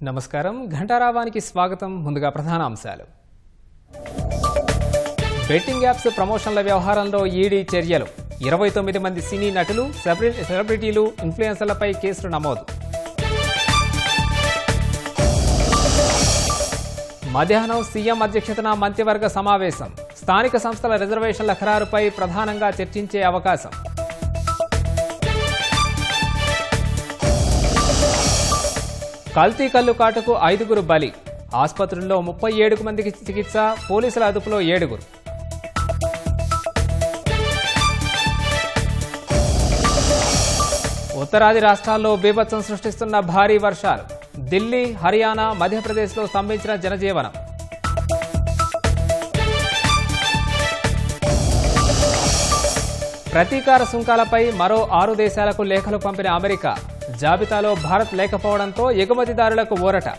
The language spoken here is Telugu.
నమస్కారం ఘంటారావానికి స్వాగతం. ముందుగా ప్రధాన అంశాలు. బెట్టింగ్ యాప్స్ ప్రమోషన్ల వ్యవహారంలో ఈడీ చర్యలు. 29 మంది సినీ నటులు, సెలబ్రిటీలు, ఇన్ఫ్లుయెన్సర్లపై కేసులు నమోదు. మధ్యాహ్నం సీఎం అధ్యక్షతన మంత్రివర్గ సమావేశం. స్థానిక సంస్థల రిజర్వేషన్ల ఖరారుపై ప్రధానంగా చర్చించే అవకాశం. కల్తీ కల్లు కాటుకు 5గురు బలి. ఆసుపత్రుల్లో 37 మందికి చికిత్స, పోలీసుల అదుపులో 7. ఉత్తరాది రాష్ట్రాల్లో బీభత్సం సృష్టిస్తున్న భారీ వర్షాలు. ఢిల్లీ, హర్యానా, మధ్యప్రదేశ్లో స్తంభించిన జనజీవనం. ప్రతీకార సుంకాలపై మరో 6 దేశాలకు లేఖలు పంపిన అమెరికా. జాబితాలో భారత్ లేకపోవడంతో ఎగుమతిదారులకు ఊరట.